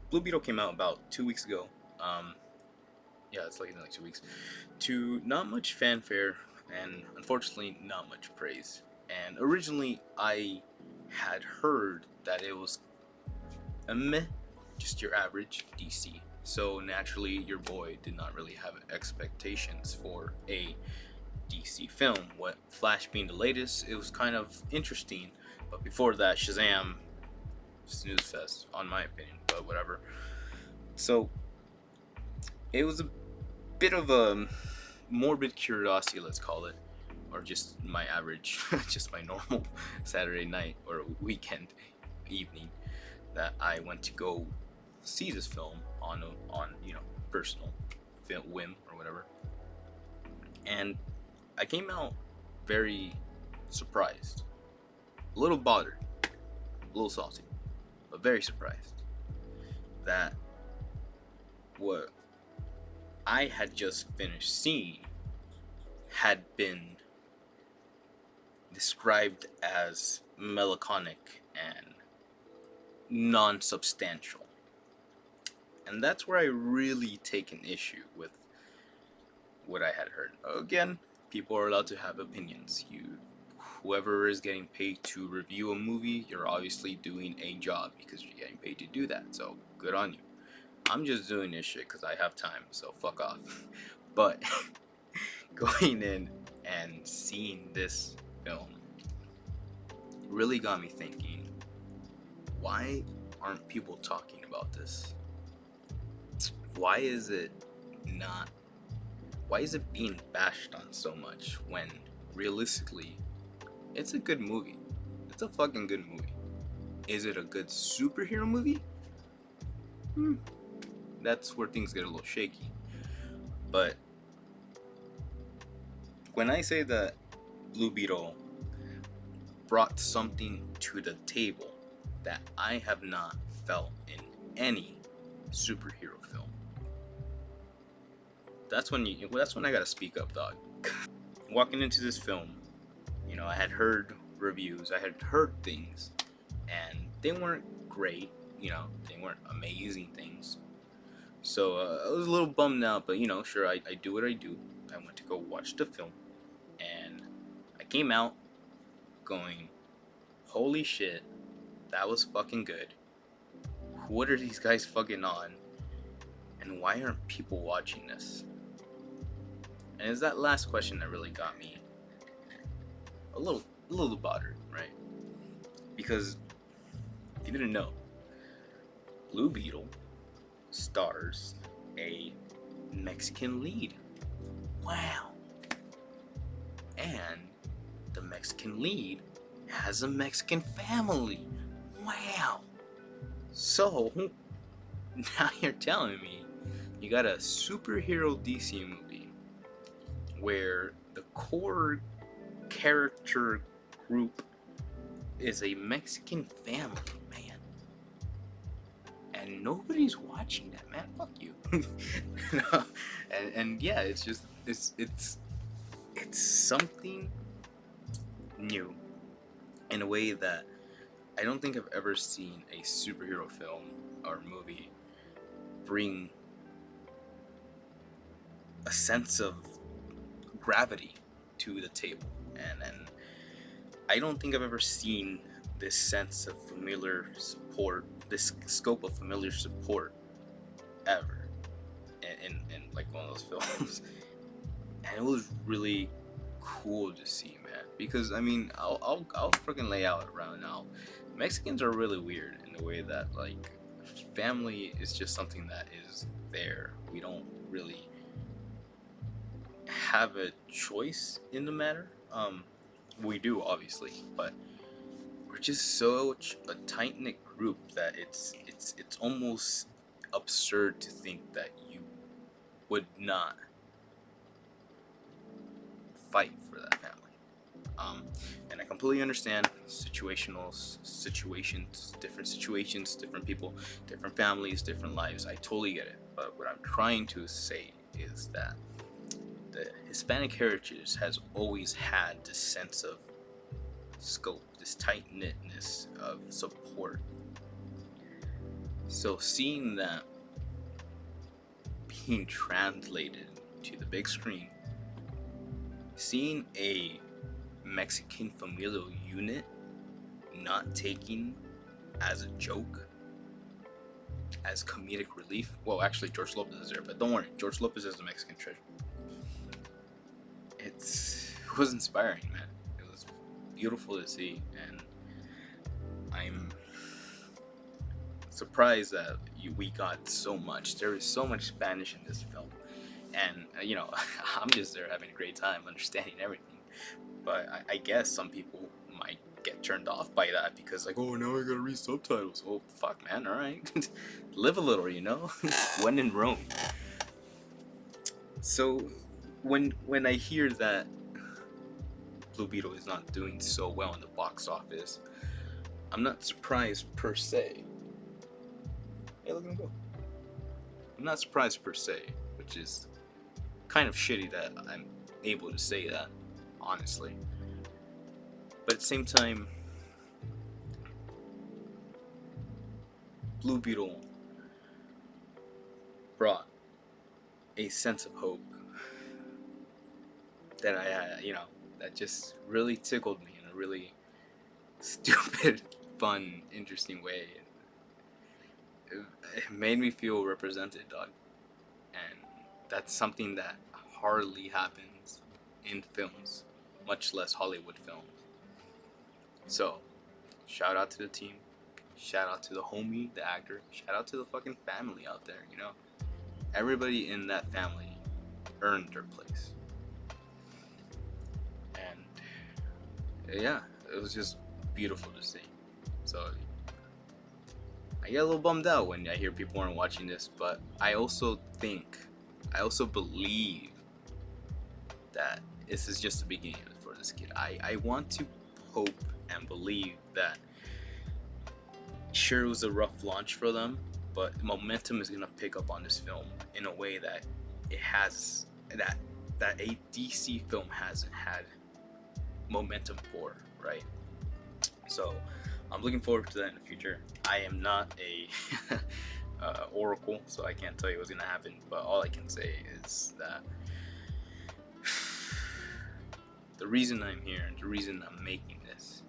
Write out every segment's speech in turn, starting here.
Blue Beetle came out about 2 weeks ago. Um, yeah, it's like 2 weeks. To not much fanfare and unfortunately not much praise. And originally, I had heard that it was a meh, just your average DC. So naturally, your boy did not really have expectations for a DC film. What Flash being the latest, it was kind of interesting. But before that, Shazam, snooze fest, on my opinion. But whatever. So it was a bit of a morbid curiosity, let's call it, or just my average, just my normal Saturday night or weekend evening that I went to go see this film on personal whim or whatever, and I came out very surprised, a little bothered, a little salty, but very surprised that what I had just finished seeing had been described as melancholic and non-substantial. And that's where I really take an issue with what I had heard. Again, people are allowed to have opinions. Whoever is getting paid to review a movie, you're obviously doing a job because you're getting paid to do that. So good on you. I'm just doing this shit because I have time. So fuck off. But going in and seeing this film really got me thinking, why aren't people talking about this? Why is it not why is it being bashed on so much when realistically it's a good movie? It's a fucking good movie. Is it a good superhero movie? That's where things get a little shaky. But when I say that Blue Beetle brought something to the table that I have not felt in any superhero film, that's when I gotta speak up, dog. Walking into this film, I had heard reviews, I had heard things, and they weren't great. They weren't amazing things. So I was a little bummed out, but sure, I do what I do. I went to go watch the film, and I came out going, holy shit, that was fucking good. What are these guys fucking on? And why aren't people watching this? And it's that last question that really got me a little bothered, right? Because if you didn't know, Blue Beetle stars a Mexican lead. Wow. And the Mexican lead has a Mexican family. Wow. So, now you're telling me you got a superhero DC movie where the core character group is a Mexican family, man. And nobody's watching that, man. Fuck you. and yeah, it's just it's something new in a way that I don't think I've ever seen a superhero film or movie bring a sense of gravity to the table, and I don't think I've ever seen this sense of familiar support, this scope of familiar support ever in like one of those films. And it was really cool to see, man, because I mean, I'll freaking lay out around now. Mexicans are really weird in the way that like family is just something that is there. We don't really have a choice in the matter. We do obviously, but we're just such a tight knit group that it's almost absurd to think that you would not fight for that family. And I completely understand different situations, different people, different families, different lives. I totally get it. But what I'm trying to say is that the Hispanic heritage has always had this sense of scope, this tight knitness of support. So seeing that being translated to the big screen, seeing a Mexican familial unit not taken as a joke, as comedic relief. Well, actually, George Lopez is there, but don't worry, George Lopez is a Mexican treasure. It was inspiring, man. It was beautiful to see, and I'm surprised that we got so much. There is so much Spanish in this film, and I'm just there having a great time, understanding everything. But I guess some people might get turned off by that because, like, oh, now I gotta read subtitles. Well, fuck, man. All right, live a little, when in Rome. So, when I hear that Blue Beetle is not doing so well in the box office, I'm not surprised per se. Hey, look at him go. I'm not surprised per se, which is kind of shitty that I'm able to say that, honestly. But at the same time, Blue Beetle brought a sense of hope that that just really tickled me in a really stupid, fun, interesting way. It made me feel represented, dog. And that's something that hardly happens in films, much less Hollywood films. So, shout out to the team. Shout out to the homie, the actor. Shout out to the fucking family out there, Everybody in that family earned their place. And yeah, it was just beautiful to see. So I get a little bummed out when I hear people aren't watching this, but I also believe that this is just the beginning for this kid. I want to hope and believe that sure it was a rough launch for them, but momentum is gonna pick up on this film in a way that it has that a DC film hasn't had momentum for, right? So I'm looking forward to that in the future. I am not a oracle, so I can't tell you what's gonna happen, but all I can say is that the reason I'm here and the reason I'm making this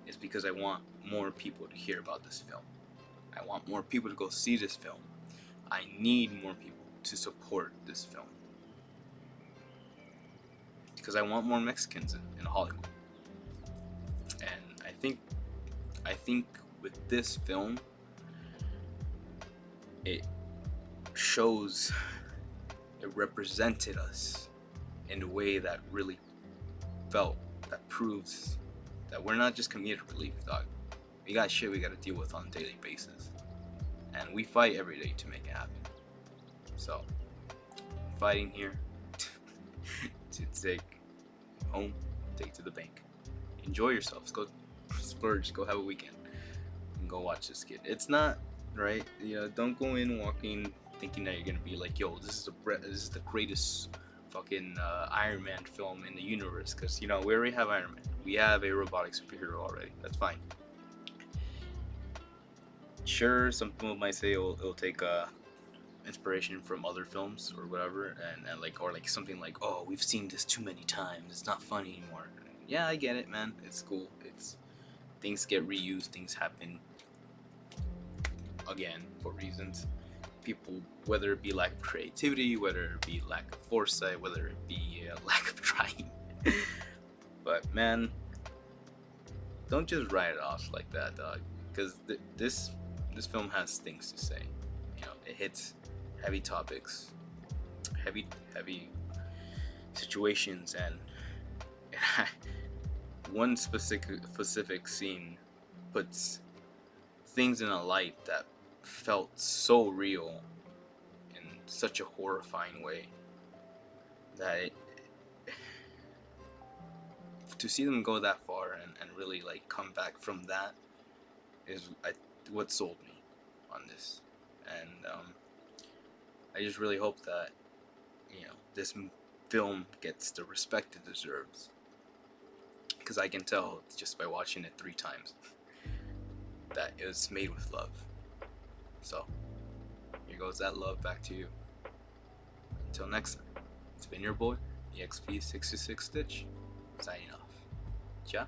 is because I want more people to hear about this film. I want more people to go see this film. I need more people to support this film. Because I want more Mexicans in Hollywood. And I think with this film, it represented us in a way that really that proves that we're not just comedic relief, dog. We got shit we gotta deal with on a daily basis. And we fight every day to make it happen. So, fighting here to take home, take to the bank. Enjoy yourselves. Go splurge. Go have a weekend. And go watch this kid. It's not, right? Don't go in walking thinking that you're gonna be like, yo, this is the greatest fucking Iron Man film in the universe. Because, we already have Iron Man. We have a robotic superhero already. That's fine. Sure, some people might say it'll take inspiration from other films or whatever, and like something like, oh, we've seen this too many times, it's not funny anymore. Yeah, I get it, man. It's cool. It's things get reused, things happen again for reasons. People, whether it be lack of creativity, whether it be lack of foresight, whether it be lack of trying. But man, don't just write it off like that, dog. Because this film has things to say. It hits heavy topics, heavy situations, and one specific scene puts things in a light that felt so real in such a horrifying way that to see them go that far and really like come back from that is what sold me on this. And I just really hope that this film gets the respect it deserves, because I can tell just by watching it 3 times that it was made with love. So here goes that love back to you. Until next time, it's been your boy, EXP66 Stitch, signing off. Ciao.